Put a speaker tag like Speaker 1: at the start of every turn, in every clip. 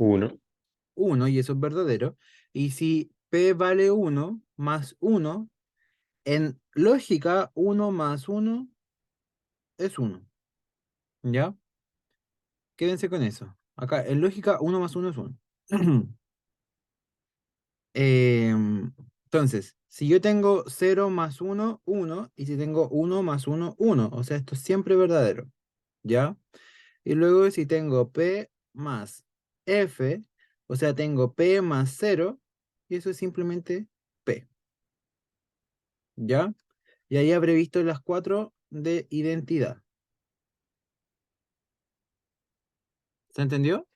Speaker 1: 1.
Speaker 2: 1 y eso es verdadero. Y si P vale 1 más 1, en lógica 1 más 1 es 1. ¿Ya? Quédense con eso. Acá, en lógica 1 más 1 es 1. Entonces, si yo tengo 0 más 1 1 y si tengo 1 más 1 1, o sea, esto es siempre verdadero. ¿Ya? Y luego si tengo P más F, o sea, tengo P más 0, y eso es simplemente P. ¿Ya? Y ahí habré visto las cuatro de identidad. ¿Se entendió?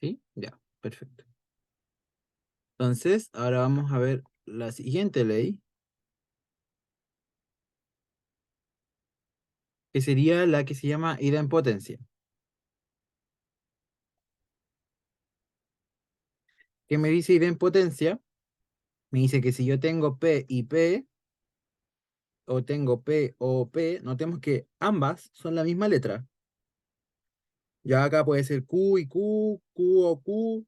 Speaker 2: Sí, ya, perfecto. Entonces, ahora vamos a ver la siguiente ley, que sería la que se llama idempotencia. ¿Qué me dice idempotencia? Me dice que si yo tengo P y P, o tengo P o P, notemos que ambas son la misma letra. Ya acá puede ser Q y Q, o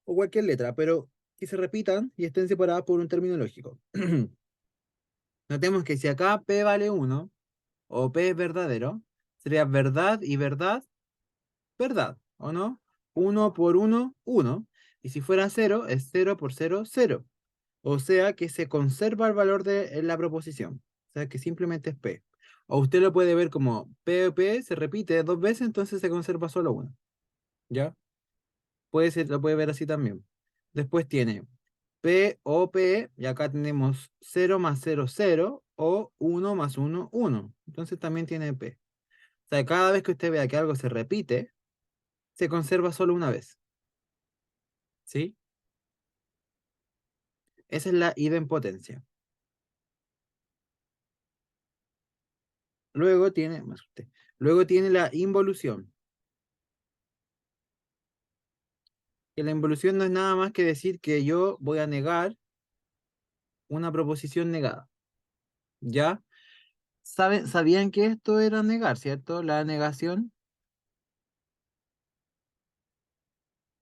Speaker 2: cualquier letra, pero que se repitan y estén separadas por un término lógico. Notemos que si acá P vale 1 o P es verdadero, sería verdad y verdad, verdad, ¿o no? 1 por 1 1. Y si fuera 0, es 0 por 0 0. O sea que se conserva el valor de la proposición. O sea que simplemente es P. O usted lo puede ver como P o P se repite dos veces, entonces se conserva solo una. ¿Ya? Puede ser, lo puede ver así también. Después tiene P o P, y acá tenemos 0 más 0 0, o 1 más 1 1. Entonces también tiene P. O sea, cada vez que usted vea que algo se repite, se conserva solo una vez. ¿Sí? Esa es la idempotencia. Luego tiene, más usted, luego tiene la involución. Que la involución no es nada más que decir que yo voy a negar una proposición negada. ¿Ya? ¿Sabían que esto era negar, cierto? La negación.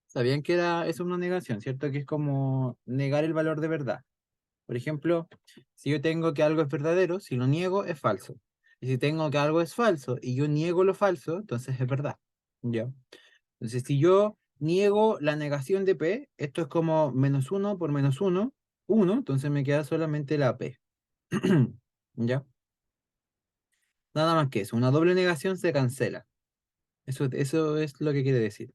Speaker 2: ¿Sabían que era eso una negación, cierto? Que es como negar el valor de verdad. Por ejemplo, si yo tengo que algo es verdadero, si lo niego es falso. Y si tengo que algo es falso y yo niego lo falso, entonces es verdad. ¿Ya? Entonces, si yo niego la negación de P, esto es como menos uno por menos uno, uno, entonces me queda solamente la P. ¿Ya? Nada más que eso. Una doble negación se cancela. Eso es lo que quiere decir.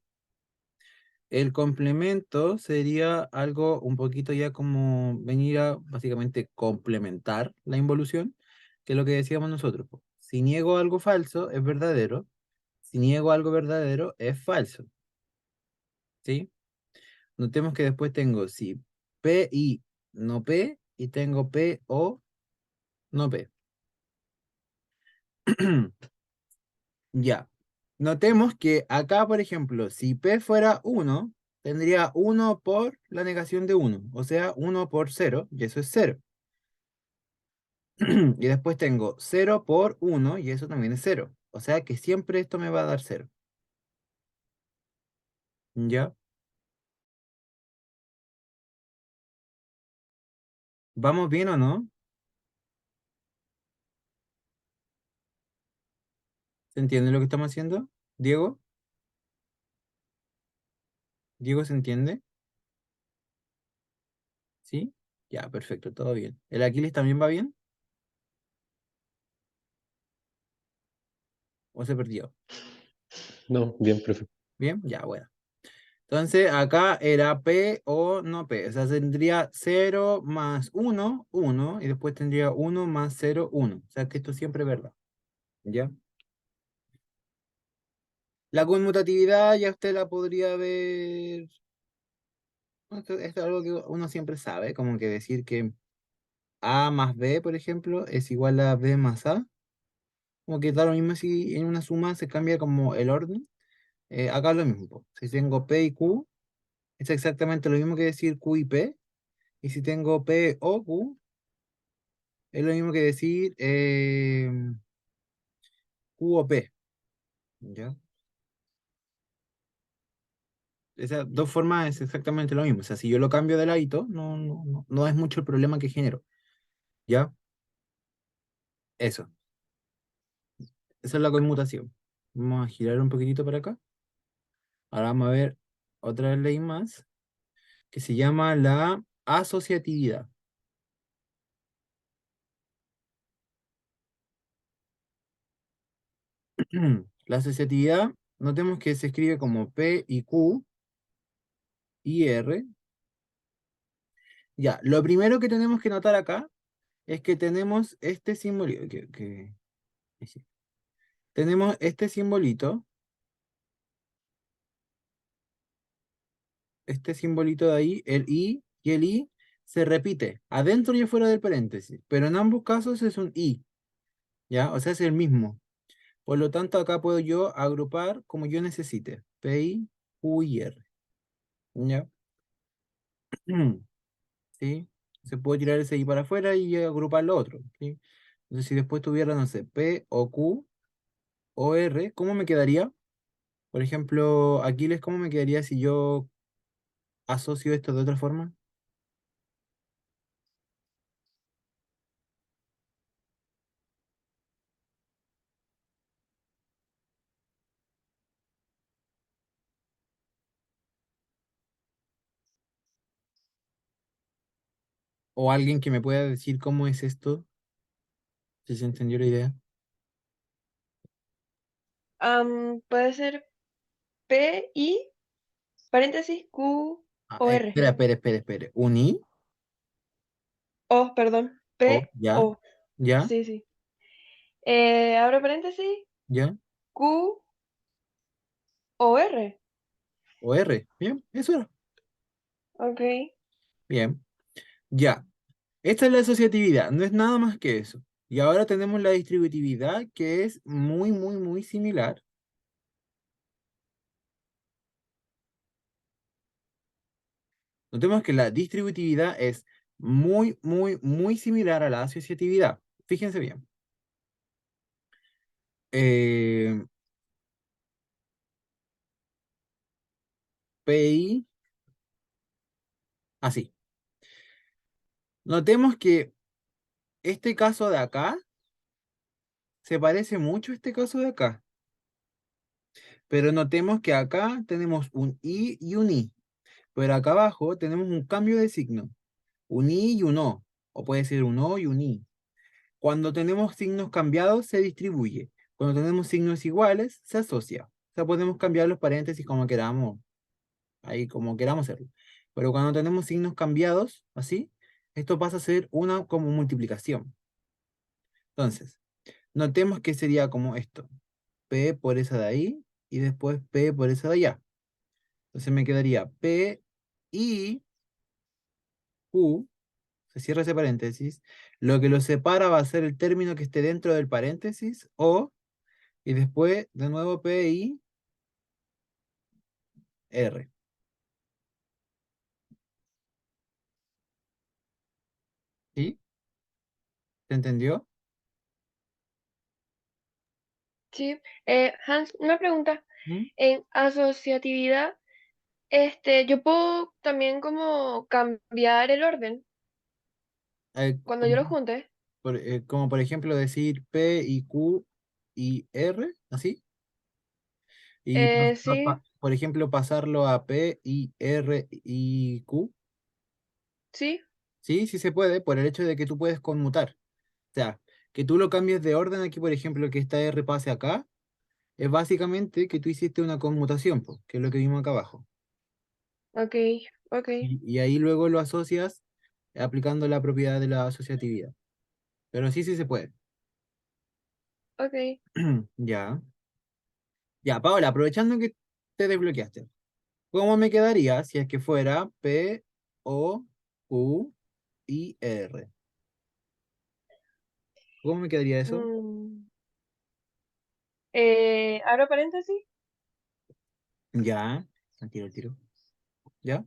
Speaker 2: El complemento sería algo un poquito ya como venir a básicamente complementar la involución, que es lo que decíamos nosotros, po. Si niego algo falso, es verdadero. Si niego algo verdadero, es falso. ¿Sí? Notemos que después tengo si P y no P, y tengo P o no P. Ya. Notemos que acá, por ejemplo, si P fuera uno, tendría uno por la negación de uno, o sea, uno por cero, y eso es cero. Y después tengo cero por uno, y eso también es cero. O sea que siempre esto me va a dar cero. ¿Ya? ¿Vamos bien o no? ¿Se entiende lo que estamos haciendo? ¿Diego? ¿Diego se entiende? ¿Sí? Ya, perfecto, todo bien. ¿El Aquiles también va bien? ¿O se perdió?
Speaker 1: No, bien, profe.
Speaker 2: Bien, ya, bueno. Entonces acá era P o no P. O sea, tendría cero más uno 1, y después tendría uno más cero 1. O sea que esto siempre es verdad. ¿Ya? La conmutatividad ya usted la podría ver. Esto es algo que uno siempre sabe, como que decir que A más B, por ejemplo, es igual a B más A. Como que da lo mismo si en una suma se cambia como el orden. Acá es lo mismo, po. Si tengo P y Q, es exactamente lo mismo que decir Q y P. Y si tengo P o Q, Es lo mismo que decir Q o P, ¿ya? Esas dos formas es exactamente lo mismo. O sea, si yo lo cambio de ladito, no es mucho el problema que genero, ¿ya? Eso. Esa es la conmutación. Vamos a girar un poquitito para acá. Ahora vamos a ver otra ley más que se llama la asociatividad. La asociatividad, notemos que se escribe como P y Q y R. Ya, lo primero que tenemos que notar acá es que tenemos este simbolito, sí. Tenemos este simbolito de ahí, el I, y el I se repite adentro y afuera del paréntesis, pero en ambos casos es un I, ¿ya? O sea, es el mismo. Por lo tanto, acá puedo yo agrupar como yo necesite. P, I, Q y R, ¿ya? ¿Sí? Se puede tirar ese I para afuera y agrupar lo otro, ¿sí? Entonces, si después tuviera, no sé, P o Q o R, ¿cómo me quedaría? Por ejemplo, Aquiles, ¿cómo me quedaría si yo asocio esto de otra forma? O alguien que me pueda decir cómo es esto, si se entendió la idea.
Speaker 3: Puede ser P, I, paréntesis, Q,
Speaker 2: Ah,
Speaker 3: O, R.
Speaker 2: espere. ¿Un I?
Speaker 3: O, perdón.
Speaker 2: ¿O
Speaker 3: P,
Speaker 2: ya?
Speaker 3: O.
Speaker 2: ¿Ya?
Speaker 3: Sí, sí. Abro paréntesis,
Speaker 2: ¿Ya?
Speaker 3: Q, O, R.
Speaker 2: ¿O R? Bien, eso era.
Speaker 3: Ok.
Speaker 2: Bien, ya. Esta es la asociatividad, no es nada más que eso. Y ahora tenemos la distributividad, que es muy similar. Notemos que la distributividad es muy similar a la asociatividad. Fíjense bien. Eh, PI, así. Notemos que este caso de acá se parece mucho a este caso de acá. Pero notemos que acá tenemos un I y un I. Pero acá abajo tenemos un cambio de signo. Un I y un O. O puede ser un O y un I. Cuando tenemos signos cambiados, se distribuye. Cuando tenemos signos iguales, se asocia. O sea, podemos cambiar los paréntesis como queramos, ahí como queramos hacerlo. Pero cuando tenemos signos cambiados, así, esto pasa a ser una como multiplicación. Entonces, notemos que sería como esto. P por esa de ahí y después P por esa de allá. Entonces me quedaría P y Q, se cierra ese paréntesis. Lo que lo separa va a ser el término que esté dentro del paréntesis o, y después de nuevo P y R. ¿Sí? ¿Se entendió?
Speaker 3: Sí. Hans, una pregunta.
Speaker 2: ¿Mm?
Speaker 3: En asociatividad, yo puedo también como cambiar el orden
Speaker 2: Eh,
Speaker 3: cuando yo
Speaker 2: como,
Speaker 3: los junte.
Speaker 2: como por ejemplo decir P y Q y R, así. Y
Speaker 3: Sí,
Speaker 2: por ejemplo pasarlo a P y R y Q.
Speaker 3: sí.
Speaker 2: Sí, sí se puede, por el hecho de que tú puedes conmutar. O sea, que tú lo cambies de orden aquí, por ejemplo, que esta R pase acá, es básicamente que tú hiciste una conmutación, po, que es lo que vimos acá abajo.
Speaker 3: Ok, ok,
Speaker 2: Y ahí luego lo asocias aplicando la propiedad de la asociatividad. Pero sí, sí se puede.
Speaker 3: ok.
Speaker 2: Ya. Ya, Paola, aprovechando que te desbloqueaste, ¿cómo me quedaría si es que fuera P, O, Q y R? ¿Cómo me quedaría eso?
Speaker 3: Mm, abro paréntesis.
Speaker 2: Ya. Al tiro. ¿Ya?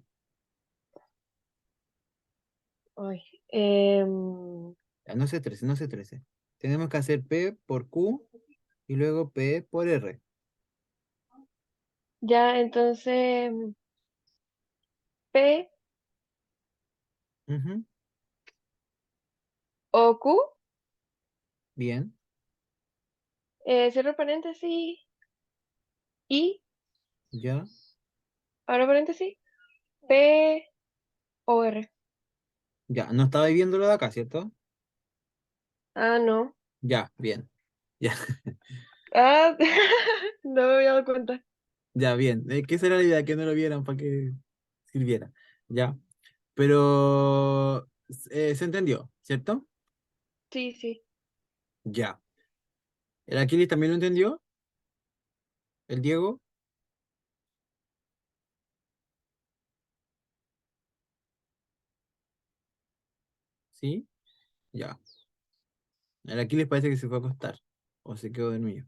Speaker 3: Ay,
Speaker 2: Ya, no se estrese, no se estrese. Tenemos que hacer P por Q y luego P por R.
Speaker 3: Ya, entonces, P
Speaker 2: Ujú,
Speaker 3: o Q,
Speaker 2: bien,
Speaker 3: cierro paréntesis, I,
Speaker 2: ya,
Speaker 3: abro paréntesis, P o R.
Speaker 2: ya. No estaba viendo lo de acá, ¿cierto?
Speaker 3: Ah, no.
Speaker 2: Ya, bien. Ya,
Speaker 3: Ah, no me había dado cuenta.
Speaker 2: ya, bien. Que esa era la idea, que no lo vieran para que sirviera. Ya. Pero se entendió, ¿cierto?
Speaker 3: Sí, sí.
Speaker 2: Ya. ¿El Aquiles también lo entendió? ¿El Diego? ¿Sí? Ya. El Aquiles parece que se fue a acostar. O se quedó dormido.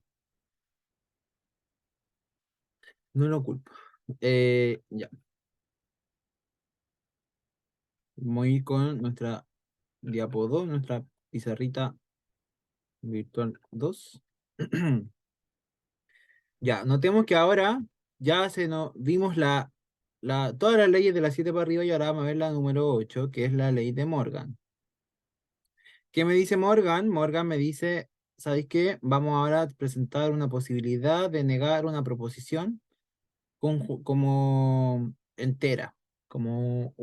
Speaker 2: No lo culpo. Ya. Voy con nuestra diapo 2, nuestra pizarrita virtual 2. Ya, notemos que ahora ya se nos vimos todas las leyes de las 7 para arriba y ahora vamos a ver la número 8, que es la ley de Morgan. ¿Qué me dice Morgan? Morgan me dice, ¿sabéis qué? Vamos ahora a presentar una posibilidad de negar una proposición como entera, como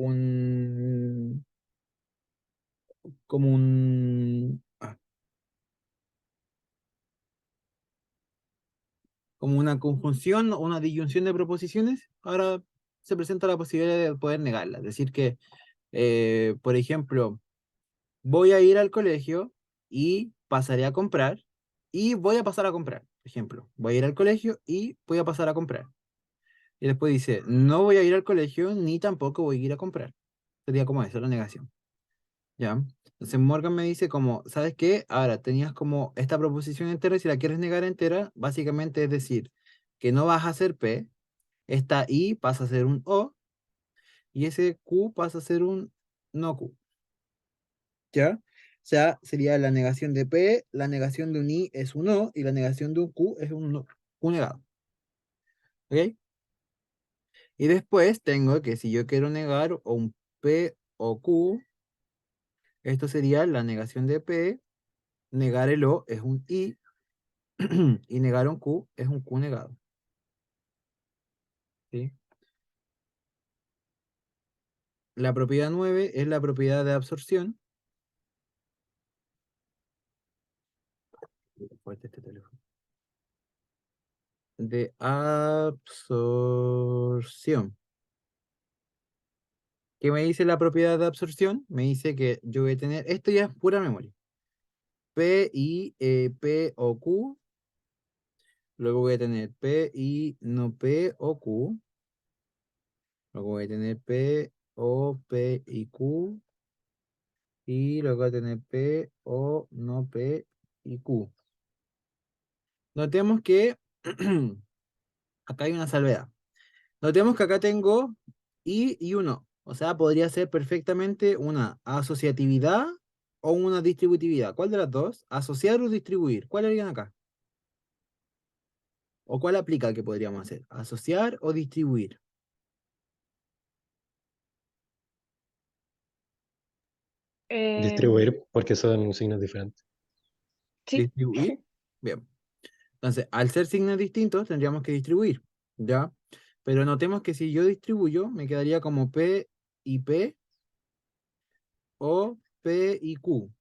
Speaker 2: como una conjunción o una disyunción de proposiciones. Ahora se presenta la posibilidad de poder negarla. Es decir que, por ejemplo, voy a ir al colegio y pasaré a comprar y voy a pasar a comprar. Por ejemplo, voy a ir al colegio y voy a pasar a comprar. Y después dice, no voy a ir al colegio ni tampoco voy a ir a comprar. Sería como eso, la negación. ¿Ya? Entonces Morgan me dice como, ¿sabes qué? Ahora tenías como esta proposición entera y si la quieres negar entera, básicamente es decir que no vas a hacer P, esta I pasa a ser un O y ese Q pasa a ser un no Q. ¿Ya? O sea, sería la negación de P, la negación de un I es un O y la negación de un Q es un no, Q negado. ¿Ok? Y después tengo que si yo quiero negar o un P o Q, esto sería la negación de P, negar el O es un I y negar un Q es un Q negado. ¿Sí? La propiedad 9 es la propiedad de absorción. Fuerte este teléfono. De absorción. ¿Qué me dice la propiedad de absorción? Me dice que yo voy a tener, esto ya es pura memoria. P, I, P o Q. Luego voy a tener P, I, no P o Q. Luego voy a tener P, O, P y Q. Y luego voy a tener P, O, no P y Q. Notemos que acá hay una salvedad. Notemos que acá tengo I y uno. O sea, podría ser perfectamente una asociatividad o una distributividad. ¿Cuál de las dos? Asociar o distribuir. ¿Cuál harían acá? ¿O cuál aplica que podríamos hacer? ¿Asociar o distribuir?
Speaker 3: Em,
Speaker 1: Distribuir porque son signos diferentes.
Speaker 3: sí.
Speaker 2: ¿Distribuir? Bien. Entonces, al ser signos distintos, tendríamos que distribuir. ¿Ya? Pero notemos que si yo distribuyo, me quedaría como P y P o P y Q.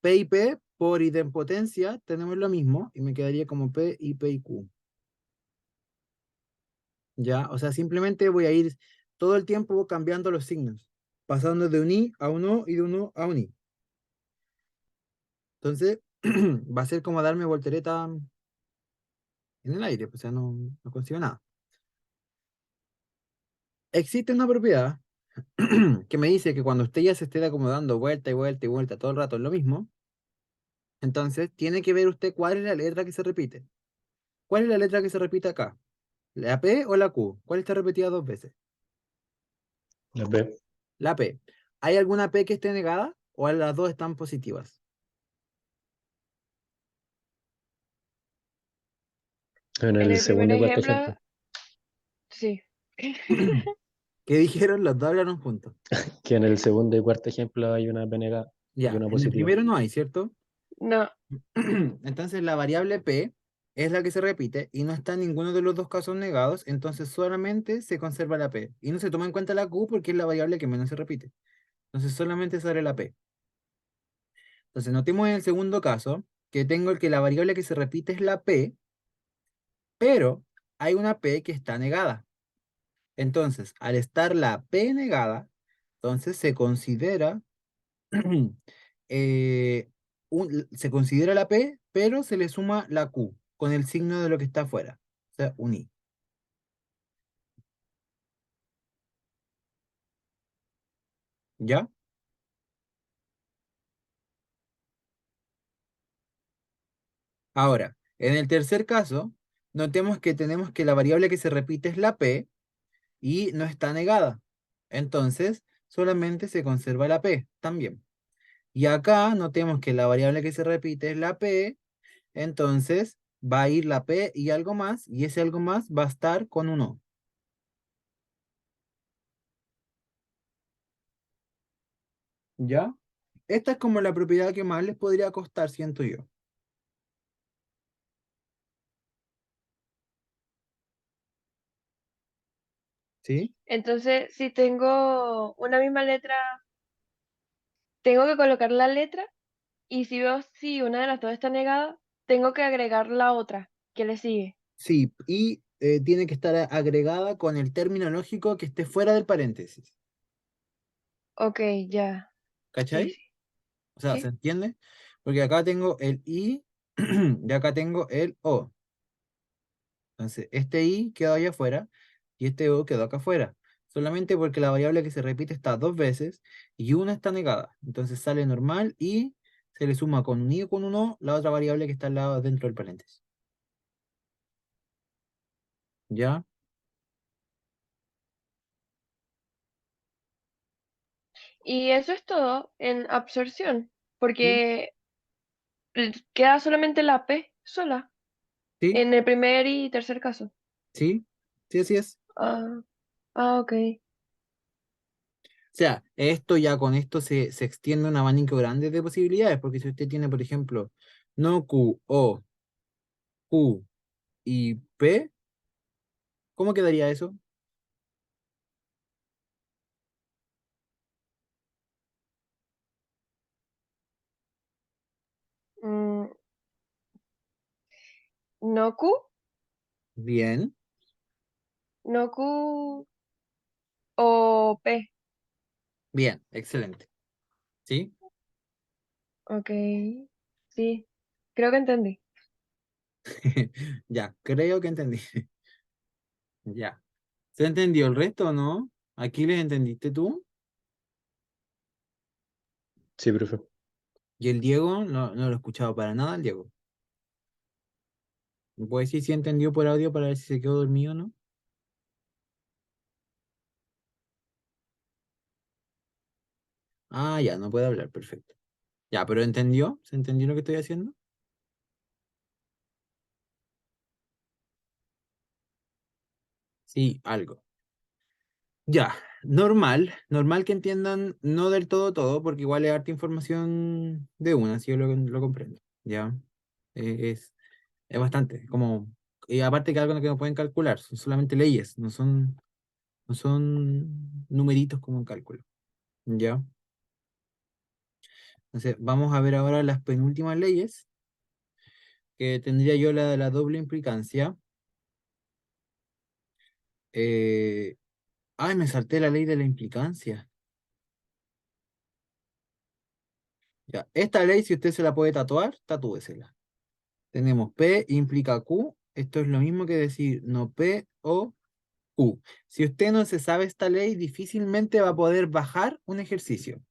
Speaker 2: P y P por idempotencia tenemos lo mismo y me quedaría como P y P y Q. ¿Ya? O sea, simplemente voy a ir todo el tiempo cambiando los signos, pasando de un I a un O y de un O a un I. Entonces, va a ser como darme voltereta en el aire, pues, o sea, no consigo nada. Existe una propiedad que me dice que cuando usted ya se esté acomodando vuelta y vuelta y vuelta todo el rato es lo mismo, entonces tiene que ver usted cuál es la letra que se repite. ¿Cuál es la letra que se repite acá? ¿La P o la Q? ¿Cuál está repetida dos veces?
Speaker 1: La B,
Speaker 2: La P. ¿Hay alguna P que esté negada? o a las dos están positivas?
Speaker 1: En
Speaker 3: En
Speaker 1: el
Speaker 3: el primer
Speaker 1: segundo y cuarto
Speaker 3: ejemplo,
Speaker 1: ejemplo,
Speaker 3: sí.
Speaker 2: ¿Qué dijeron? Los dos hablaron juntos.
Speaker 1: que en el segundo y cuarto ejemplo hay una P negada y
Speaker 2: Ya,
Speaker 1: una
Speaker 2: en el
Speaker 1: positiva.
Speaker 2: primero no hay, ¿cierto?
Speaker 3: No,
Speaker 2: Entonces la variable P es la que se repite y no está en ninguno de los dos casos negados, entonces solamente se conserva la P. Y no se toma en cuenta la Q porque es la variable que menos se repite. Entonces solamente sale la P. Entonces notemos en el segundo caso que tengo el que la variable que se repite es la P, pero hay una P que está negada. Entonces, al estar la P negada, entonces se considera, se considera la P, pero se le suma la Q con el signo de lo que está afuera. O sea, un I. ¿Ya? Ahora, en el tercer caso, notemos que tenemos que la variable que se repite es la P y no está negada. Entonces, solamente se conserva la P también. Y acá notemos que la variable que se repite es la P, entonces va a ir la P y algo más, y ese algo más va a estar con un O. ¿Ya? Esta es como la propiedad que más les podría costar, siento yo. ¿Sí?
Speaker 3: entonces si tengo una misma letra, tengo que colocar la letra y si veo si una de las dos está negada, tengo que agregar la otra que le sigue.
Speaker 2: Sí, y tiene que estar agregada con el término lógico que esté fuera del paréntesis.
Speaker 3: Ok, ya. Sí,
Speaker 2: ¿Cachai?
Speaker 3: sí.
Speaker 2: O sea, ¿se
Speaker 3: Sí.
Speaker 2: entiende? Porque acá tengo el I y acá tengo el O. Entonces, este I quedó allá afuera y este O quedó acá afuera. Solamente porque la variable que se repite está dos veces y una está negada. Entonces sale normal y se le suma con un I o con un O la otra variable que está al lado dentro del paréntesis. ¿Ya?
Speaker 3: Y eso es todo en absorción,
Speaker 2: ¿Sí?
Speaker 3: porque queda solamente la P sola
Speaker 2: ¿Sí?
Speaker 3: en el primer y tercer caso.
Speaker 2: ¿Sí? Sí, así es.
Speaker 3: Ah, ah, ok.
Speaker 2: O sea, esto ya con esto se extiende un abanico grande de posibilidades, porque si usted tiene, por ejemplo, no Q, O, Q y P, ¿cómo quedaría eso?
Speaker 3: Mm, no Q,
Speaker 2: Bien,
Speaker 3: no Q o P.
Speaker 2: bien, excelente. ¿Sí?
Speaker 3: Ok. Sí, creo que entendí.
Speaker 2: Ya, creo que entendí. Ya. ¿Se entendió el resto o no? ¿Aquí les entendiste tú?
Speaker 1: Sí, profe.
Speaker 2: Y el Diego, no lo he escuchado para nada, el Diego. ¿Me puede decir si entendió por audio para ver si se quedó dormido o no? Ah, ya, no puede hablar, perfecto. Ya, pero ¿entendió? ¿Se entendió lo que estoy haciendo? Sí, algo. Ya, normal que entiendan, no del todo todo, porque igual es harta información de una, si yo lo comprendo. Ya, es, es bastante, como, y aparte que algo que no pueden calcular, son solamente leyes, no son numeritos como en cálculo. Ya, entonces vamos a ver ahora las penúltimas leyes, que tendría yo la de la doble implicancia. Eh, Ay, me salté la ley de la implicancia. Ya, esta ley, si usted se la puede tatuar, tatúesela. Tenemos P implica Q. Esto es lo mismo que decir no P o Q. Si usted no se sabe esta ley, difícilmente va a poder bajar un ejercicio.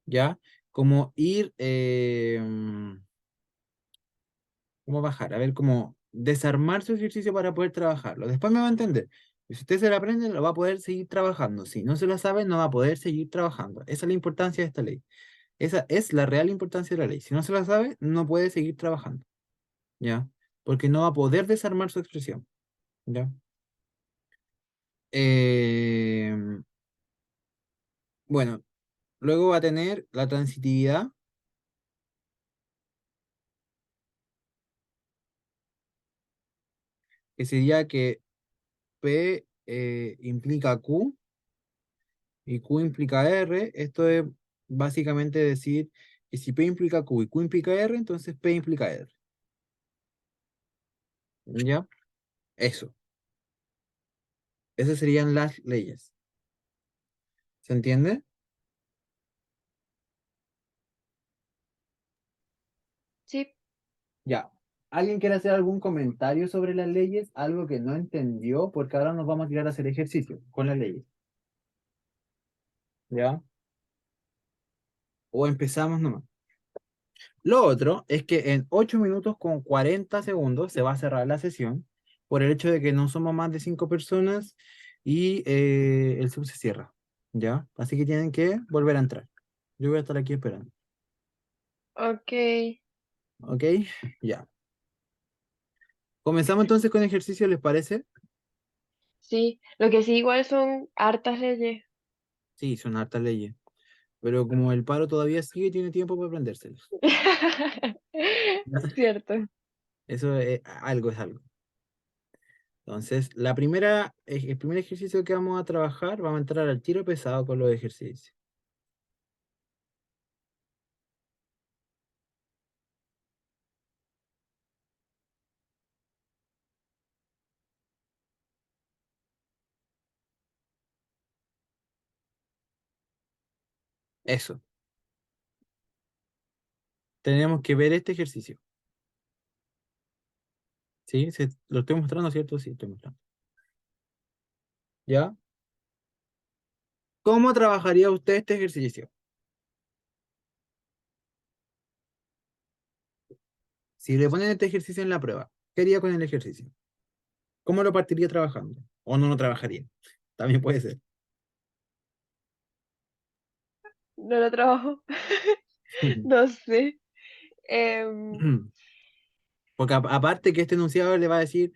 Speaker 2: ¿Ya? Como ir, ¿cómo bajar? A ver, cómo desarmar su ejercicio para poder trabajarlo. Después me va a entender. Y si usted se la aprende, lo va a poder seguir trabajando. Si no se la sabe, no va a poder seguir trabajando. Esa es la importancia de esta ley. Esa es la real importancia de la ley. Si no se la sabe, no puede seguir trabajando, ¿ya? Porque no va a poder desarmar su expresión, ¿ya? Em, bueno, luego va a tener la transitividad, que sería que P implica Q y Q implica R. Esto es básicamente decir que si P implica Q y Q implica R, entonces P implica R. ¿Ya? Eso. Esas serían las leyes. ¿Se entiende?
Speaker 3: Sí.
Speaker 2: Ya. ¿Alguien quiere hacer algún comentario sobre las leyes? Algo que no entendió, porque ahora nos vamos a tirar a hacer ejercicio con las leyes. ¿Ya? O empezamos nomás. Lo otro es que en 8 minutos con 40 segundos se va a cerrar la sesión por el hecho de que no somos más de 5 personas y el sub se cierra. ¿Ya? Así que tienen que volver a entrar. Yo voy a estar aquí esperando.
Speaker 3: Ok.
Speaker 2: ¿Ok? Ya. Comenzamos entonces con ejercicio, ¿les parece?
Speaker 3: Sí. Lo que sí igual son hartas leyes.
Speaker 2: Sí, son hartas leyes. Pero como el paro todavía sigue, tiene tiempo para aprendérselos.
Speaker 3: Cierto.
Speaker 2: Eso es algo, es algo. Entonces, la primera, el primer ejercicio que vamos a trabajar, vamos a entrar al tiro pesado con los ejercicios. Eso. Tenemos que ver este ejercicio. ¿Sí? ¿Lo estoy mostrando, cierto? Sí, estoy mostrando. ¿Ya? ¿Cómo trabajaría usted este ejercicio? Si le ponen este ejercicio en la prueba, ¿qué haría con el ejercicio? ¿Cómo lo partiría trabajando? ¿O no lo trabajaría? También puede ser.
Speaker 3: No lo trabajo. No sé. Em,
Speaker 2: Porque aparte que este enunciado le va a decir,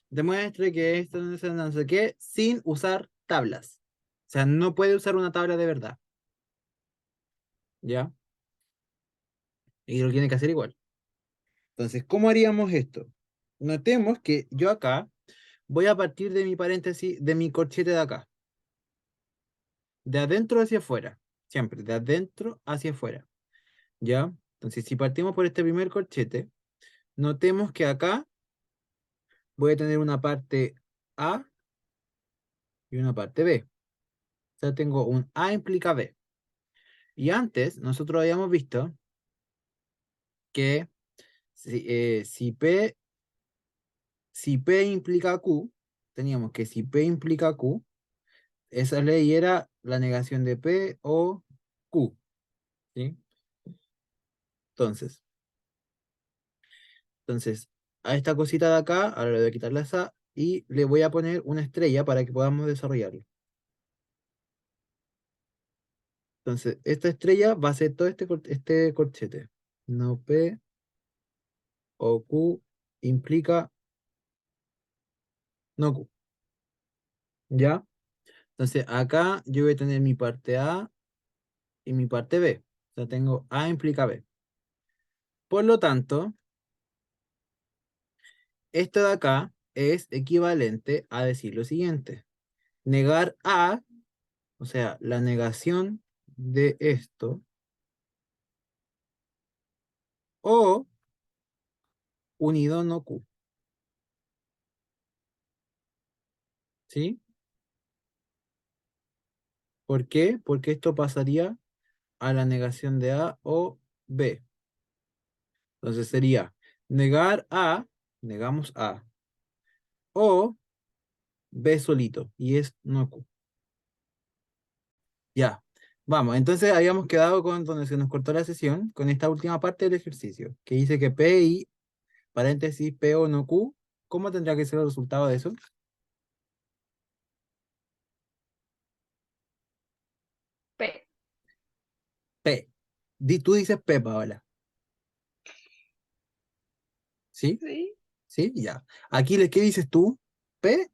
Speaker 2: demuestre que esto no sé qué, sin usar tablas. O sea, no puede usar una tabla de verdad. ¿Ya? Y lo tiene que hacer igual. Entonces, ¿cómo haríamos esto? Notemos que yo acá voy a partir de mi paréntesis, de mi corchete de acá. De adentro hacia afuera. Siempre, de adentro hacia afuera. ¿Ya? Entonces, si partimos por este primer corchete, notemos que acá voy a tener una parte A y una parte B. O sea, tengo un A implica B. Y antes, nosotros habíamos visto que si P implica Q, teníamos que si P implica Q, esa ley era la negación de P o Q. ¿Sí? Entonces, entonces, a esta cosita de acá, ahora le voy a quitar la esa y le voy a poner una estrella para que podamos desarrollarlo. Entonces, esta estrella va a ser todo este corchete. No P o Q implica no Q. ¿Ya? Entonces, acá yo voy a tener mi parte A y mi parte B. O sea, tengo A implica B. Por lo tanto, esto de acá es equivalente a decir lo siguiente. Negar A, o sea, la negación de esto, o unido no Q. ¿Sí? ¿Por qué? Porque esto pasaría a la negación de A o B. Entonces sería negar A, negamos A, o B solito, y es no Q. Ya, vamos, entonces habíamos quedado con donde se nos cortó la sesión, con esta última parte del ejercicio, que dice que P y paréntesis P o no Q, ¿cómo tendría que ser el resultado de eso? Tú dices P, Paola. ¿Sí?
Speaker 3: Sí.
Speaker 2: ¿Sí? Ya. Aquiles, ¿qué dices tú? ¿P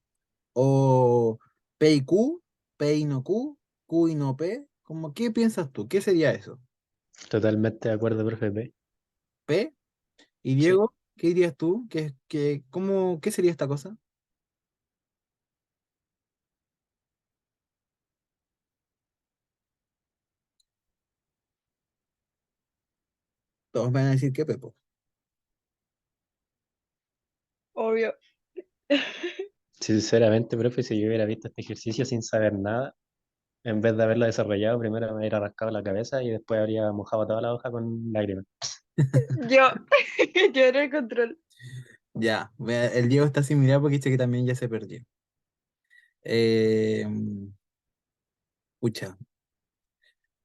Speaker 2: o P y Q? ¿P y no Q? ¿Q y no P? ¿Cómo, qué piensas tú? ¿Qué sería eso?
Speaker 1: Totalmente de acuerdo, profe P.
Speaker 2: ¿P? ¿Y
Speaker 1: Sí,
Speaker 2: Diego, qué dirías tú? ¿Qué sería esta cosa? Todos van a decir que P, po.
Speaker 3: Obvio.
Speaker 1: sinceramente, profe, si yo hubiera visto este ejercicio sin saber nada, en vez de haberlo desarrollado, primero me hubiera rascado la cabeza y después habría mojado toda la hoja con lágrimas.
Speaker 3: Yo, yo era el control.
Speaker 2: Ya, el Diego está sin mirar porque dice que también ya se perdió. Eh, Pucha,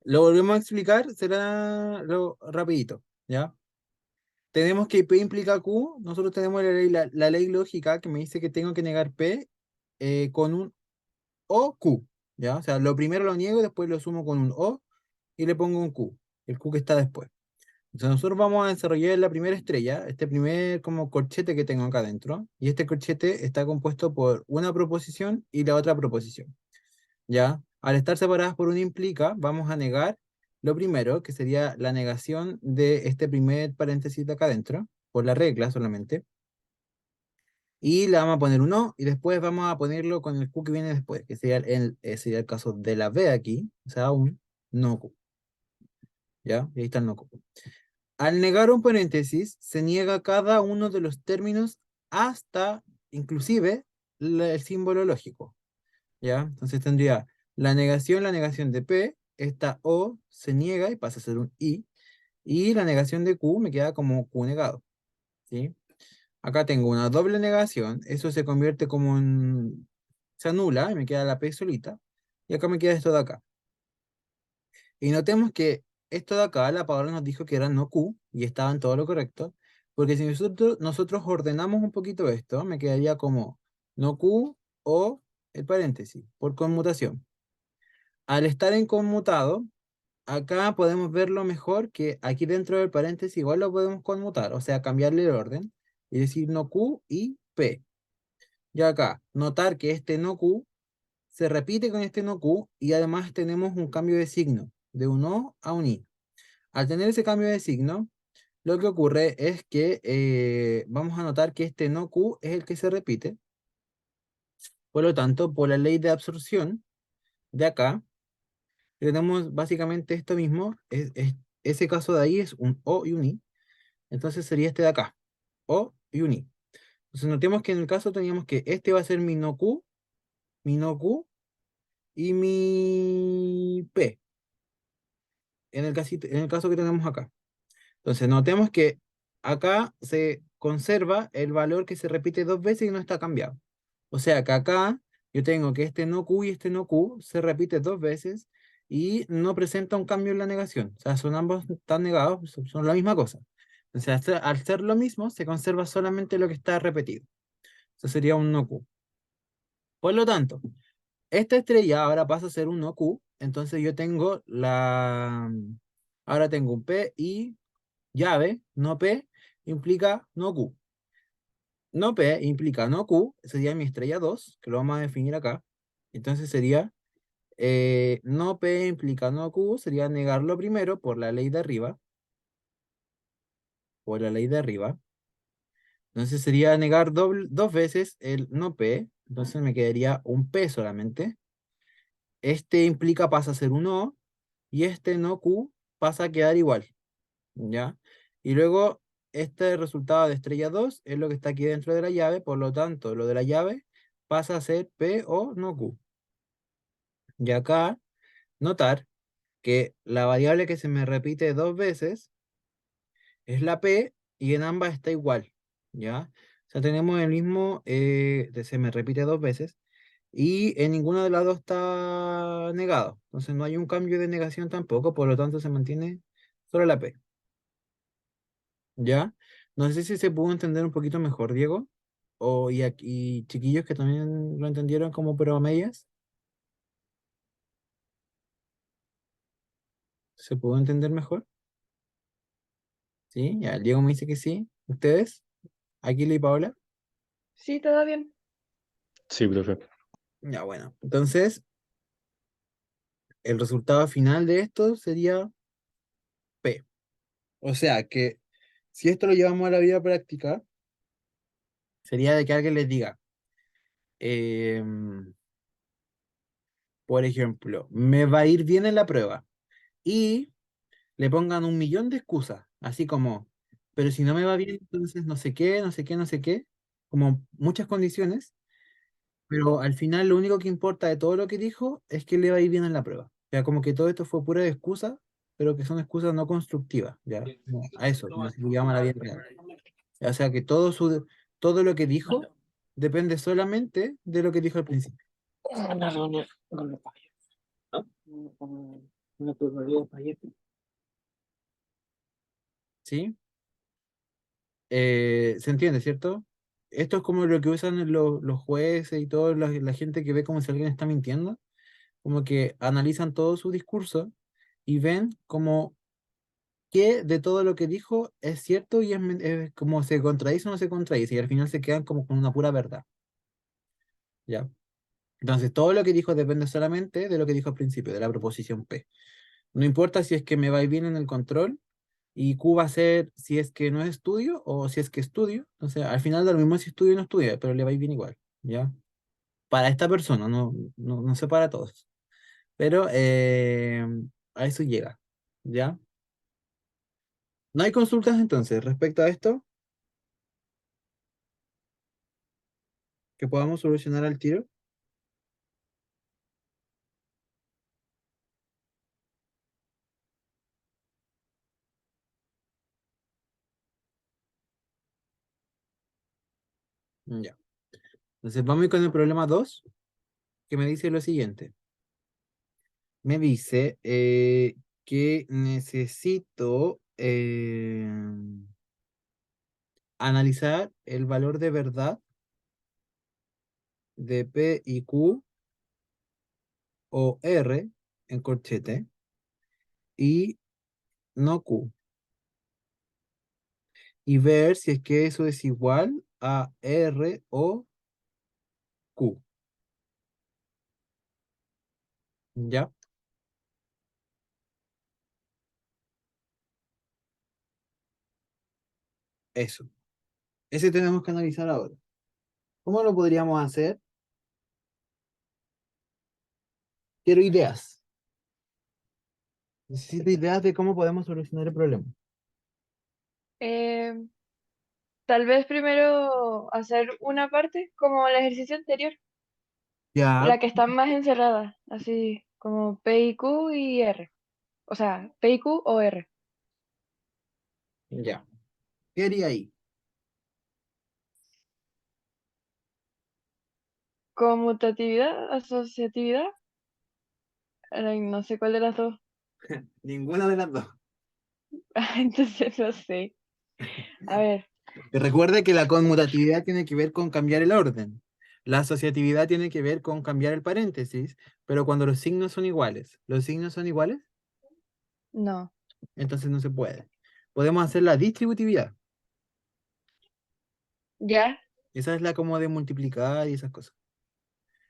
Speaker 2: lo volvemos a explicar, será lo rapidito, ¿ya? Tenemos que P implica Q, nosotros tenemos la ley lógica que me dice que tengo que negar P con un O Q, ¿ya? O sea, lo primero lo niego, después lo sumo con un O y le pongo un Q, el Q que está después. Entonces nosotros vamos a desarrollar la primera estrella, este primer como corchete que tengo acá adentro, y este corchete está compuesto por una proposición y la otra proposición. ¿Ya? Al estar separadas por un implica, vamos a negar lo primero, que sería la negación de este primer paréntesis de acá adentro, por la regla solamente, y le vamos a poner un no, y después vamos a ponerlo con el Q que viene después, que sería el caso de la B aquí, o sea, un no Q, ¿ya? Y ahí está el no Q. Al negar un paréntesis, se niega cada uno de los términos hasta, inclusive, el símbolo lógico. ¿Ya? Entonces tendría la negación de P, esta O se niega y pasa a ser un I, y la negación de Q me queda como Q negado, ¿sí? Acá tengo una doble negación, eso se convierte como en... se anula y me queda la P solita, y acá me queda esto de acá. Y notemos que esto de acá, la palabra nos dijo que era no Q, y estaba en todo lo correcto, porque si nosotros ordenamos un poquito esto, me quedaría como no Q o el paréntesis, por conmutación. Al estar en conmutado, acá podemos verlo mejor que aquí dentro del paréntesis igual lo podemos conmutar, o sea, cambiarle el orden y decir no Q y P. Y acá, notar que este no Q se repite con este no Q y además tenemos un cambio de signo, de un O a un I. Al tener ese cambio de signo, lo que ocurre es que vamos a notar que este no Q es el que se repite. Por lo tanto, por la ley de absorción de acá, tenemos básicamente esto mismo, ese caso de ahí es un O y un I, entonces sería este de acá, O y un I. Entonces notemos que en el caso teníamos que este va a ser mi no Q y mi P, en el caso que tenemos acá. Entonces notemos que acá se conserva el valor que se repite dos veces y no está cambiado. O sea que acá yo tengo que este no Q y este no Q se repite dos veces y no presenta un cambio en la negación. O sea, son ambos están negados, son la misma cosa. Entonces, al ser lo mismo, se conserva solamente lo que está repetido. Eso sería un no Q. Por lo tanto, esta estrella ahora pasa a ser un no Q. Entonces yo tengo ahora tengo un P y llave, no P, implica no Q. No P implica no Q, sería mi estrella 2 que lo vamos a definir acá. Entonces sería no P implica no Q, sería negarlo primero por la ley de arriba, por la ley de arriba. Entonces sería negar dos veces el no P, entonces me quedaría un P solamente. Este implica pasa a ser un O y este no Q pasa a quedar igual, ¿ya? Y luego este resultado de estrella 2 es lo que está aquí dentro de la llave, por lo tanto lo de la llave pasa a ser P o no Q. Y acá notar que la variable que se me repite dos veces es la P y en ambas está igual, ¿ya? O sea, tenemos el mismo, se me repite dos veces y en ninguna de las dos está negado. Entonces no hay un cambio de negación tampoco, por lo tanto se mantiene solo la P, ¿ya? No sé si se pudo entender un poquito mejor, Diego, y aquí chiquillos que también lo entendieron como pero a medias, ¿se pudo entender mejor? ¿Sí? Ya, el Diego me dice que sí. ¿Ustedes? Aquila y Paola.
Speaker 3: Sí, todo bien.
Speaker 1: Sí, profe.
Speaker 2: Ya, bueno. Entonces, el resultado final de esto sería P. O sea que si esto lo llevamos a la vida práctica, sería de que alguien les diga, em, por ejemplo, me va a ir bien en la prueba y le pongan un millón de excusas, así como, pero si no me va bien, entonces no sé qué, no sé qué, no sé qué, como muchas condiciones, pero al final lo único que importa de todo lo que dijo es que le va a ir bien en la prueba. O sea, como que todo esto fue pura excusa, pero que son excusas no constructivas, ¿ya? No, a eso, como si lo llevamos a la vida real. O sea, que todo lo que dijo depende solamente de lo que dijo al principio,
Speaker 1: Una reunión con los payasos, ¿no? Una tutoría de payasos.
Speaker 2: ¿sí? ¿Se entiende, cierto? Esto es como lo que usan los jueces y toda la gente que ve como si alguien está mintiendo, como que analizan todo su discurso y ven como qué de todo lo que dijo es cierto y es como se contradice o no se contradice, y al final se quedan como con una pura verdad, ¿ya? Entonces, todo lo que dijo depende solamente de lo que dijo al principio, de la proposición P. No importa si es que me va bien en el control y Q va a ser si es que no es estudio o si es que estudio. Entonces, al final da lo mismo si estudio o no estudia, pero le va a ir bien igual, ¿ya? Para esta persona, no sé para todos. Pero a eso llega, ¿ya? ¿No hay consultas entonces respecto a esto que podamos solucionar al tiro? Ya. Entonces, vamos a ir con el problema 2 que me dice lo siguiente. Me dice que necesito analizar el valor de verdad de P y Q o R en corchete y no Q. Y ver si es que eso es igual a R o Q. ¿Ya? Eso. Ese tenemos que analizar ahora. ¿Cómo lo podríamos hacer? Quiero ideas. Necesito ideas de cómo podemos solucionar el problema.
Speaker 3: Eh, Tal vez primero hacer una parte como el ejercicio anterior,
Speaker 2: Ya,
Speaker 3: la que está más encerrada, así como P y Q y R. O sea, P y Q o R.
Speaker 2: ya. ¿Qué haría ahí?
Speaker 3: Conmutatividad, asociatividad, ay, no sé cuál de las dos.
Speaker 2: Ninguna de las dos.
Speaker 3: Entonces no sé. A ver,
Speaker 2: Que recuerde que la conmutatividad tiene que ver con cambiar el orden. La asociatividad tiene que ver con cambiar el paréntesis, pero cuando los signos son iguales, ¿los signos son iguales?
Speaker 3: no.
Speaker 2: Entonces no se puede. Podemos hacer la distributividad.
Speaker 3: ¿Ya?
Speaker 2: Esa es la como de multiplicar y esas cosas.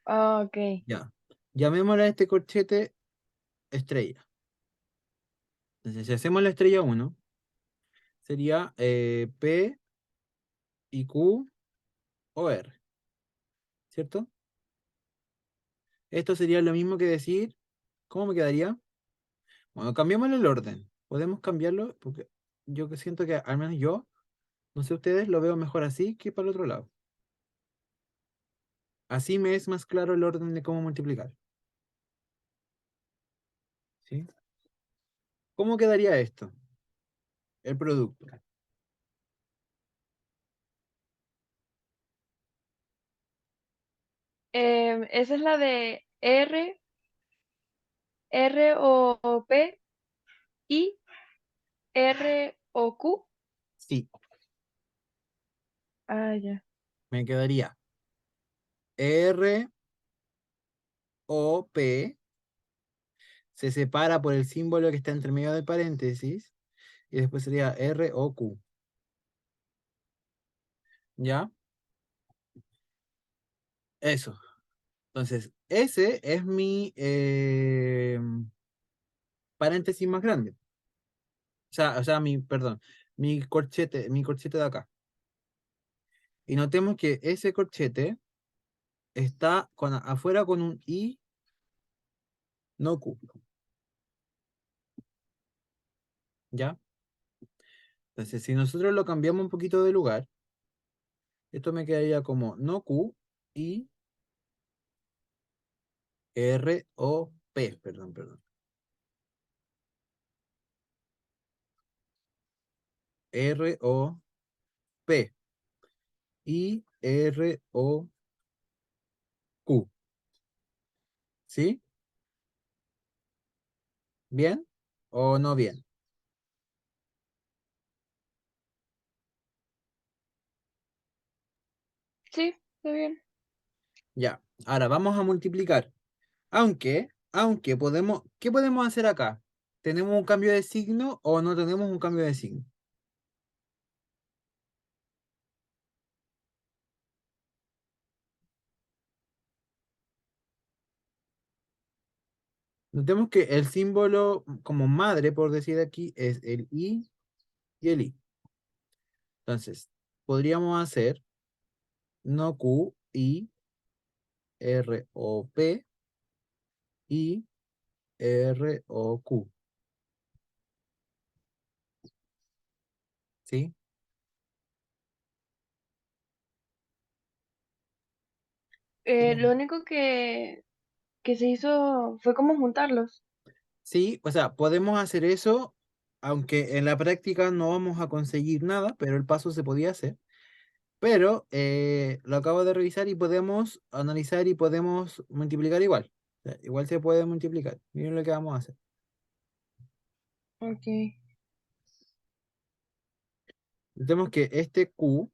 Speaker 3: Ah, ok.
Speaker 2: Ya. Llamémosle a este corchete estrella. Entonces, si hacemos la estrella uno sería P y Q o R, ¿cierto? Esto sería lo mismo que decir, ¿cómo me quedaría? Bueno, cambiamos el orden. Podemos cambiarlo porque yo que siento que al menos yo, no sé ustedes, lo veo mejor así que para el otro lado. Así me es más claro el orden de cómo multiplicar. ¿Sí? ¿Cómo quedaría esto? El producto.
Speaker 3: Esa es la de R, R o P y R o Q.
Speaker 2: Sí,
Speaker 3: Ah, ya.
Speaker 2: me quedaría R o P se separa por el símbolo que está entre medio del paréntesis y después sería R o Q. ¿Ya? Eso. Entonces, ese es mi paréntesis más grande. O sea, perdón, mi corchete de acá. Y notemos que ese corchete está afuera con un I, no Q. ¿Ya? Entonces, si nosotros lo cambiamos un poquito de lugar, esto me quedaría como no Q, I, R, O, P. Perdón, perdón. R, O, P. I, R, O, Q. ¿Sí? ¿Bien? ¿O no bien?
Speaker 3: Sí, está bien.
Speaker 2: Ya. Ahora vamos a multiplicar. Aunque podemos, ¿qué podemos hacer acá? ¿Tenemos un cambio de signo o no tenemos un cambio de signo? Notemos que el símbolo como madre, por decir aquí, es el I y el I. Entonces, podríamos hacer no Q, I, R, O, P, I, R, O, Q. ¿Sí?
Speaker 3: Lo único que se hizo fue como juntarlos.
Speaker 2: Sí, o sea, podemos hacer eso, aunque en la práctica no vamos a conseguir nada, pero el paso se podía hacer. Pero lo acabo de revisar y podemos analizar y podemos multiplicar igual. O sea, igual se puede multiplicar. Miren lo que vamos a hacer.
Speaker 3: Ok.
Speaker 2: Tenemos que este Q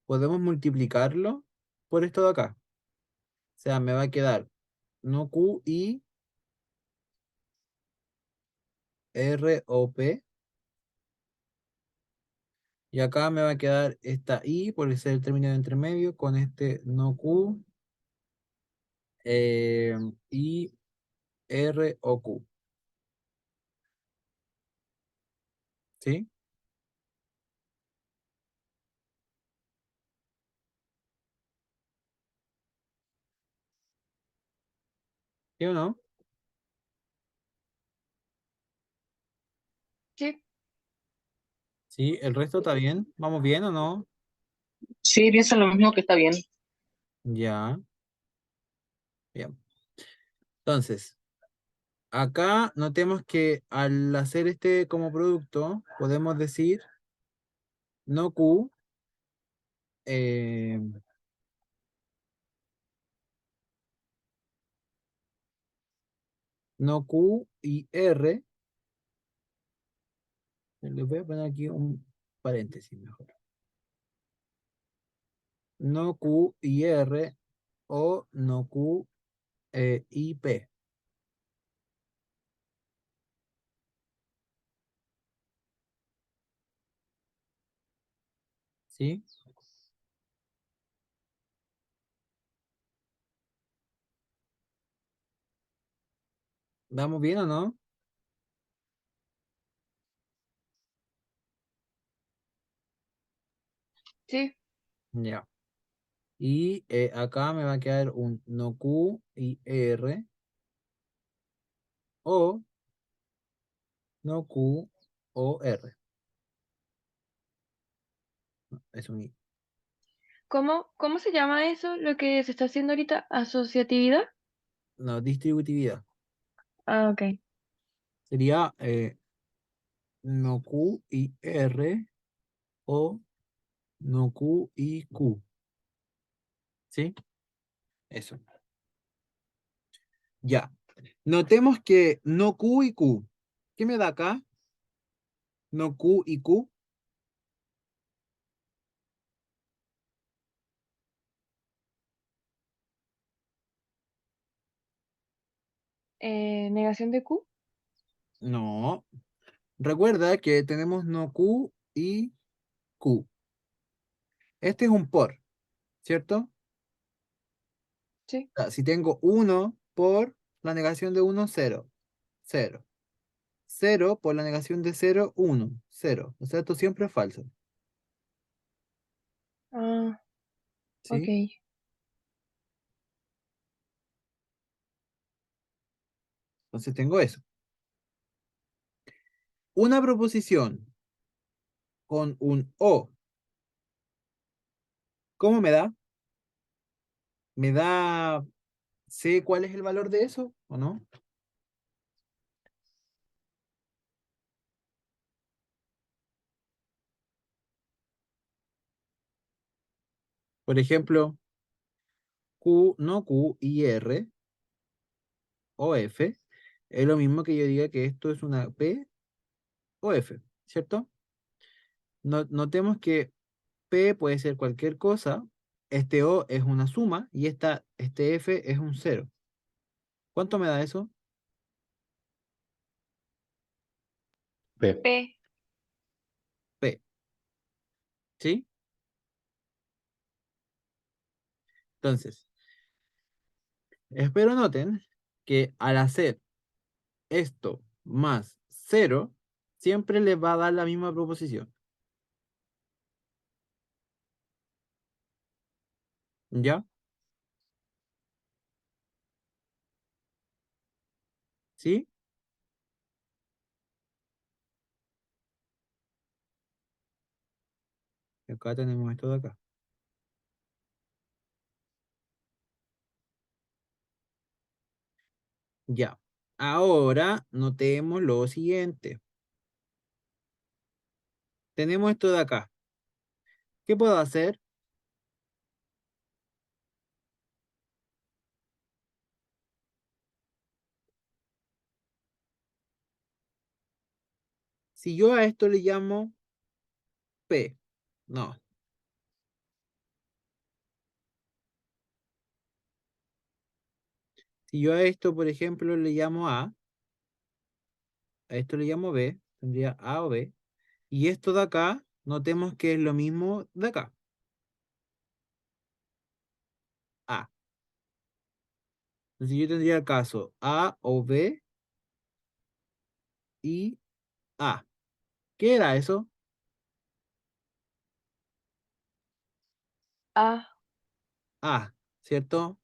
Speaker 2: podemos multiplicarlo por esto de acá. O sea, me va a quedar no Q, I, R, O, P. Y acá me va a quedar esta I por ser el término de entre medio con este no Q, eh, I, R, O, Q. ¿Sí? ¿Sí o no?
Speaker 3: Sí,
Speaker 2: ¿Sí? ¿El resto está bien? ¿Vamos bien o no?
Speaker 4: Sí, pienso lo mismo que está bien.
Speaker 2: Ya, bien. Entonces, acá notemos que al hacer este como producto, podemos decir no Q, eh, no Q y R. Le voy a poner aquí un paréntesis mejor. No Q y R o no Q y P. ¿Sí? ¿Vamos bien o no?
Speaker 3: sí.
Speaker 2: Ya. Y acá me va a quedar un no Q y R o no Q o R. Es un I.
Speaker 3: ¿Cómo se llama eso? Lo que se está haciendo ahorita, asociatividad.
Speaker 2: No, distributividad.
Speaker 3: Ah, ok.
Speaker 2: Sería no Q y R o no Q y Q. ¿Sí? Eso. Ya. Notemos que no Q y Q. ¿Qué me da acá? No Q y Q.
Speaker 3: Negación de Q.
Speaker 2: No. Recuerda que tenemos no Q y Q. Este es un por, ¿cierto?
Speaker 3: Sí.
Speaker 2: Si tengo 1 por la negación de 1, 0. 0. 0 por la negación de 0, 1. 0. O sea, esto siempre es falso.
Speaker 3: Ah, ok.
Speaker 2: ¿Sí? Entonces tengo eso. Una proposición con un O, ¿cómo me da? ¿Me da, sé cuál es el valor de eso o no? Por ejemplo, Q, no Q, I, R o F, es lo mismo que yo diga que esto es una P o F, ¿cierto? Notemos que P puede ser cualquier cosa, este O es una suma y este F es un cero. ¿Cuánto me da eso?
Speaker 1: P.
Speaker 3: P.
Speaker 2: P, ¿sí? Entonces, espero noten que al hacer esto más cero, siempre les va a dar la misma proposición. ¿Ya? ¿Sí? Acá tenemos esto de acá. Ya. Ahora notemos lo siguiente. Tenemos esto de acá. ¿Qué puedo hacer? Si yo a esto le llamo P, no. Si yo a esto, por ejemplo, le llamo a esto le llamo B, tendría A o B. Y esto de acá, notemos que es lo mismo de acá. A. Entonces yo tendría el caso A o B y A. ¿Qué era eso?
Speaker 3: A.
Speaker 2: A, ¿cierto?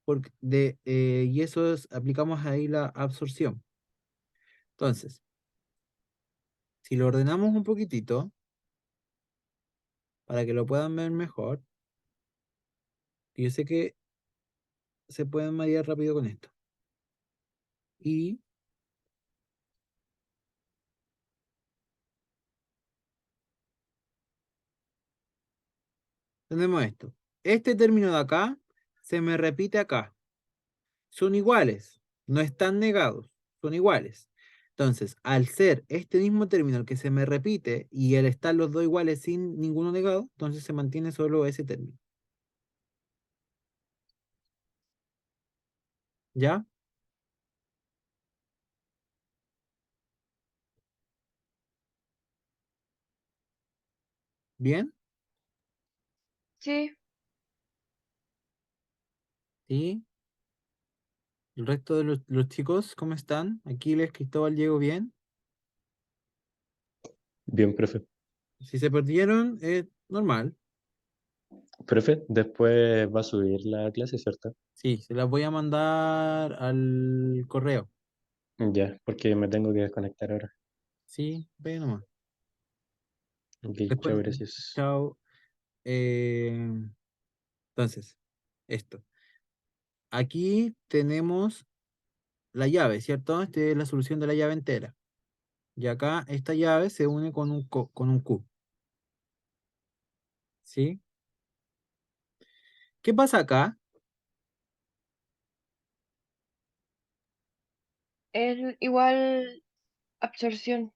Speaker 2: Y aplicamos ahí la absorción. Entonces, si lo ordenamos un poquitito, para que lo puedan ver mejor, yo sé que se pueden marear rápido con esto. Y tenemos esto. Este término de acá se me repite acá. Son iguales, no están negados, son iguales. Entonces, al ser este mismo término el que se me repite y el estar los dos iguales sin ninguno negado, entonces se mantiene solo ese término. ¿Ya? ¿Bien?
Speaker 3: Sí.
Speaker 2: ¿Sí? ¿El resto de los chicos cómo están? Aquiles, Cristóbal, Diego, ¿bien?
Speaker 1: Bien, profe.
Speaker 2: Si se perdieron, es normal.
Speaker 1: Profe, después va a subir la clase, ¿cierto?
Speaker 2: Sí, se las voy a mandar al correo.
Speaker 1: Ya, porque me tengo que desconectar ahora.
Speaker 2: Sí, ve nomás.
Speaker 1: Ok, chao,
Speaker 2: Después,
Speaker 1: gracias.
Speaker 2: chao. Eh, entonces, esto. Aquí tenemos la llave, ¿cierto? Esta es la solución de la llave entera. Y acá esta llave se une con un Q. ¿Sí? ¿Qué pasa acá?
Speaker 3: Es igual absorción,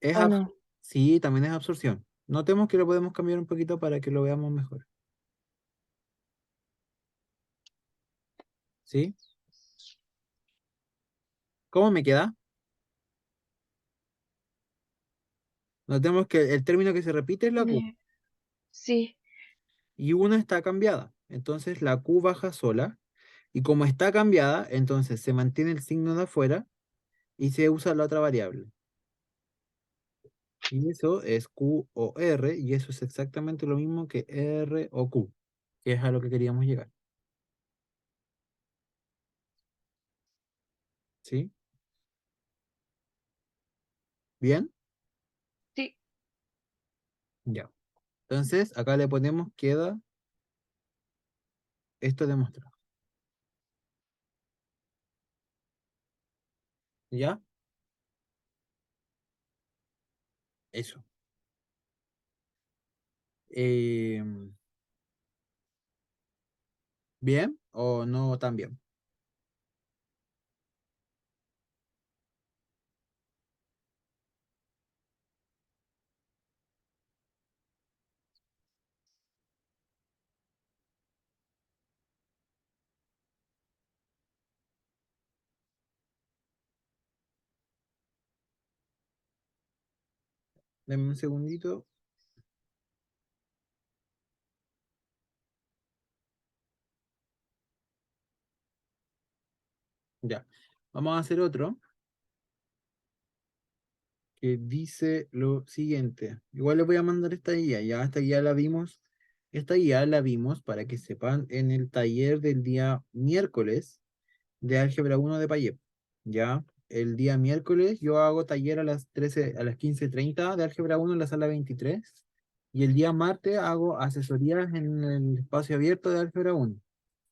Speaker 2: Es
Speaker 3: ¿o no?
Speaker 2: Sí, también es absorción. Notemos que lo podemos cambiar un poquito para que lo veamos mejor. ¿Sí? ¿Cómo me queda? Notemos que el término que se repite es la Q.
Speaker 3: Sí,
Speaker 2: Y una está cambiada. Entonces la Q baja sola. Y como está cambiada, entonces se mantiene el signo de afuera y se usa la otra variable. Y eso es Q o R, y eso es exactamente lo mismo que R o Q, que es a lo que queríamos llegar. ¿Sí? ¿Bien?
Speaker 3: sí,
Speaker 2: Ya. Entonces, acá le ponemos queda esto demostrado. ¿Ya? Eso. ¿Bien o no tan bien? Denme un segundito. Ya. Vamos a hacer otro que dice lo siguiente. Igual les voy a mandar esta guía, ya esta guía la vimos. Esta guía la vimos para que sepan en el taller del día miércoles de Álgebra 1 de Payet. Ya, el día miércoles yo hago taller a las 13, a las 15:30 de Álgebra 1 en la sala 23. Y el día martes hago asesorías en el espacio abierto de Álgebra 1,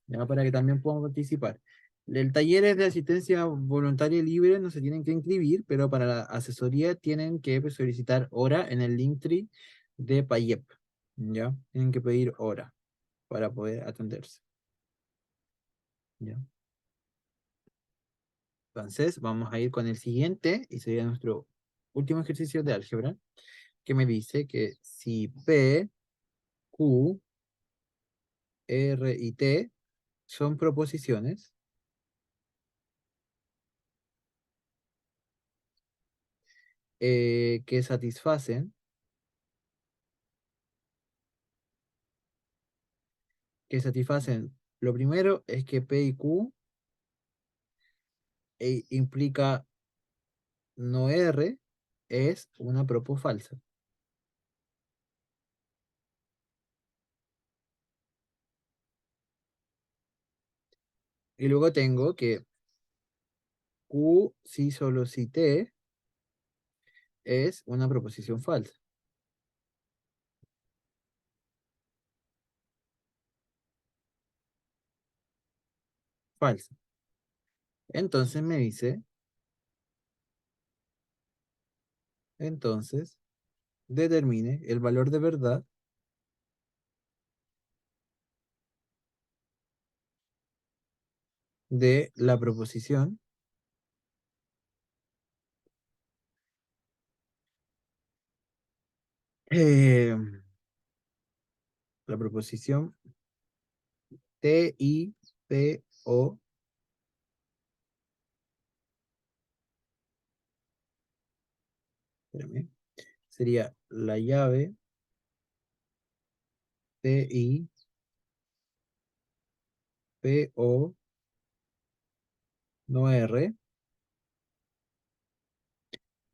Speaker 2: ya, para que también puedan participar. El taller es de asistencia voluntaria y libre, no se tienen que inscribir, pero para la asesoría tienen que pues, solicitar hora en el Linktree de Payep, ¿ya? Tienen que pedir hora para poder atenderse, ¿ya? Entonces, vamos a ir con el siguiente, y sería nuestro último ejercicio de álgebra, que me dice que si P, Q, R y T son proposiciones, que satisfacen, lo primero es que P y Q implica no R, es una propo falsa. Y luego tengo que Q si solo si T es una proposición falsa. Falsa. Entonces me dice, entonces, determine el valor de verdad de la proposición eh, la proposición TIPO, espérame, sería la llave TIPO no R,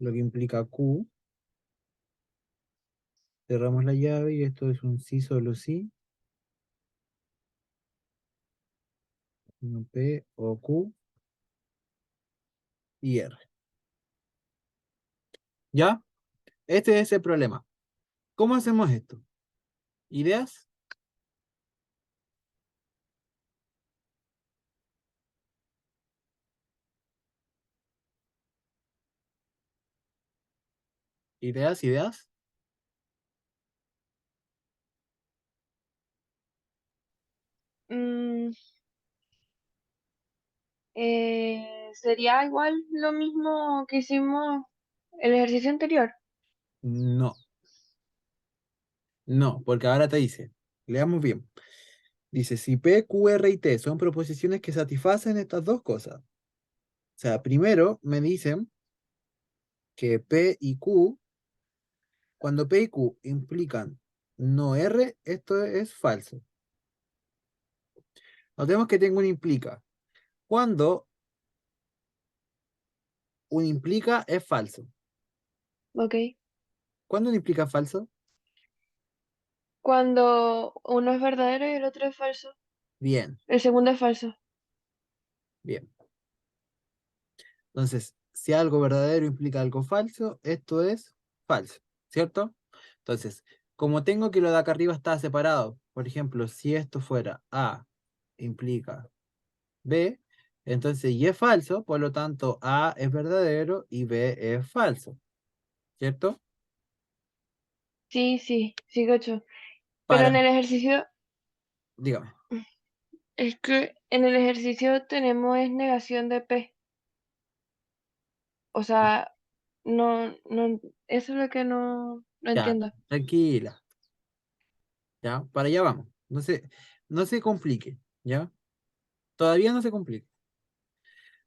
Speaker 2: lo que implica Q. Cerramos la llave y esto es un sí solo sí, no P o Q y R. ¿Ya? Este es el problema. ¿Cómo hacemos esto? ¿Ideas? ¿Ideas? ¿Ideas?
Speaker 3: mm, sería igual lo mismo que hicimos el ejercicio anterior.
Speaker 2: No, no, porque ahora te dice, leamos bien. Dice, si P, Q, R y T son proposiciones que satisfacen estas dos cosas. O sea, primero me dicen que P y Q Cuando P y Q implican no R, esto es falso. Notemos que tengo un implica. Cuando un implica es falso.
Speaker 3: Ok.
Speaker 2: ¿Cuándo un implica es falso?
Speaker 3: Cuando uno es verdadero y el otro es falso.
Speaker 2: Bien,
Speaker 3: El segundo es falso.
Speaker 2: bien. Entonces, si algo verdadero implica algo falso, esto es falso, ¿cierto? Entonces, como tengo que lo de acá arriba está separado, por ejemplo, si esto fuera A implica B, entonces Y es falso, por lo tanto A es verdadero y B es falso, ¿cierto?
Speaker 3: Sí, sí, sí, cacho. Pero
Speaker 2: Para,
Speaker 3: en el ejercicio,
Speaker 2: dígame,
Speaker 3: es que en el ejercicio tenemos es negación de P. O sea, no, no, eso es lo que no
Speaker 2: ya,
Speaker 3: entiendo.
Speaker 2: tranquila, ya, para allá vamos, no se complique, ¿ya? Todavía no se complique.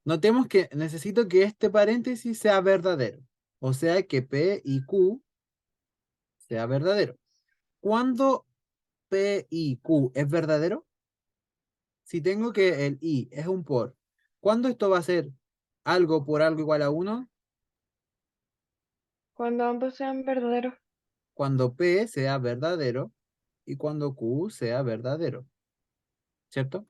Speaker 2: Notemos que necesito que este paréntesis sea verdadero, o sea que P y Q sea verdadero. ¿Cuándo P y Q es verdadero? Si tengo que el I es un por, ¿cuándo esto va a ser algo por algo igual a 1?
Speaker 3: Cuando ambos sean verdaderos.
Speaker 2: Cuando P sea verdadero y cuando Q sea verdadero, ¿cierto?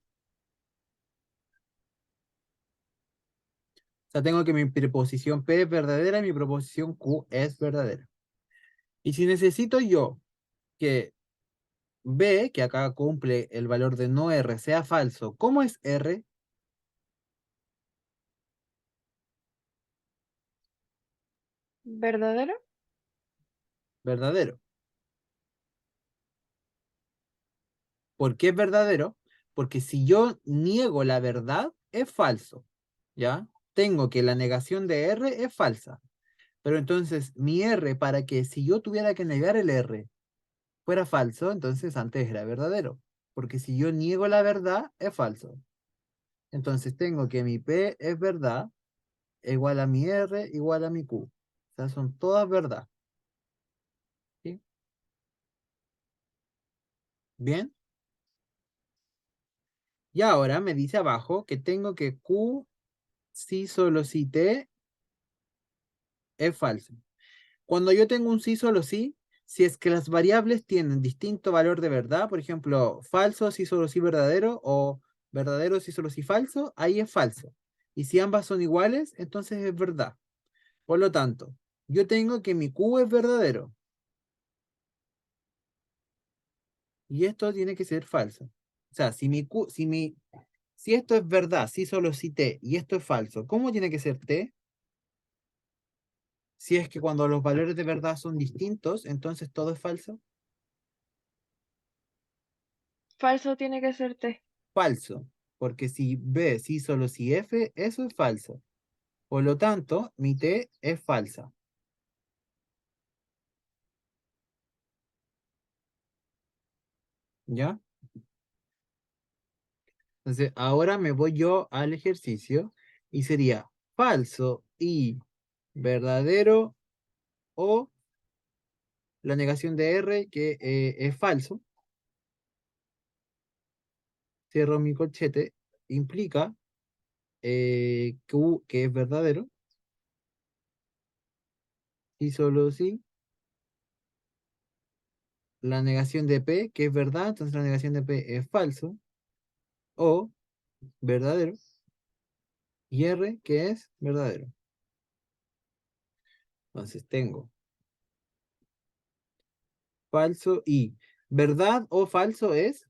Speaker 2: O sea, tengo que mi preposición P es verdadera y mi preposición Q es verdadera. Y si necesito yo que B, que acá cumple el valor de no R, sea falso, ¿cómo es R?
Speaker 3: ¿Verdadero?
Speaker 2: Verdadero. ¿Por qué es verdadero? Porque si yo niego la verdad, es falso, ¿ya? Tengo que la negación de R es falsa. Pero entonces mi R, para que si yo tuviera que negar el R fuera falso, entonces antes era verdadero. Porque si yo niego la verdad, es falso. Entonces tengo que mi P es verdad, igual a mi R, igual a mi Q. O sea, son todas verdad. ¿Sí? Bien. Y ahora me dice abajo que tengo que Q si solo si T es falso. Cuando yo tengo un sí solo sí, si es que las variables tienen distinto valor de verdad, por ejemplo, falso si solo sí verdadero o verdadero si solo sí falso, ahí es falso. Y si ambas son iguales, entonces es verdad. Por lo tanto, yo tengo que mi Q es verdadero y esto tiene que ser falso. O sea, si esto es verdad, si solo sí T y esto es falso, ¿cómo tiene que ser T? Si es que cuando los valores de verdad son distintos, entonces todo es falso.
Speaker 3: Falso tiene que ser T.
Speaker 2: Falso, porque si B, si solo si F, eso es falso. Por lo tanto, mi T es falsa. ¿Ya? Entonces, ahora me voy yo al ejercicio y sería falso y verdadero o la negación de R que es falso. Cierro mi corchete. Implica Q que es verdadero. Y solo si la negación de P que es verdad, entonces la negación de P es falso o verdadero. Y R que es verdadero. Entonces tengo falso y verdad o falso es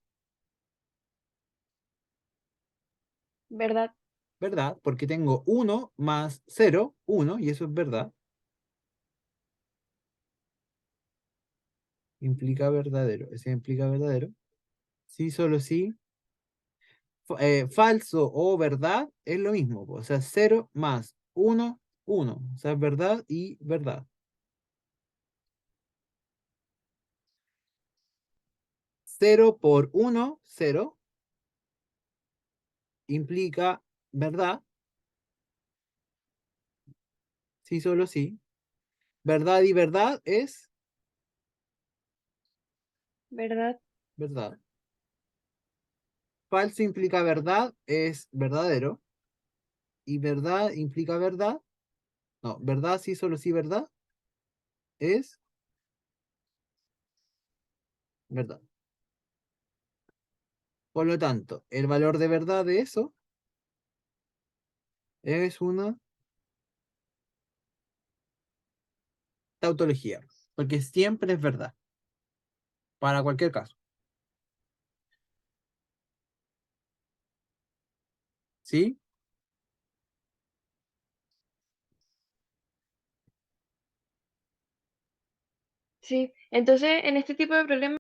Speaker 3: ¿Verdad?
Speaker 2: verdad, porque tengo 1 más 0, 1, y eso es verdad. Implica verdadero. Ese implica verdadero. Sí, solo sí. Falso o verdad es lo mismo. O sea, 0 más 1, 1. O sea, verdad y verdad. 0 por 1, 0. Implica verdad. Sí, solo sí. Verdad y verdad es
Speaker 3: ¿verdad?
Speaker 2: verdad. Falso implica verdad, es verdadero. Y verdad implica verdad. No, verdad sí, solo sí, verdad es verdad. Por lo tanto, el valor de verdad de eso es una tautología, porque siempre es verdad, para cualquier caso. ¿Sí?
Speaker 3: Sí. Entonces, en este tipo de problemas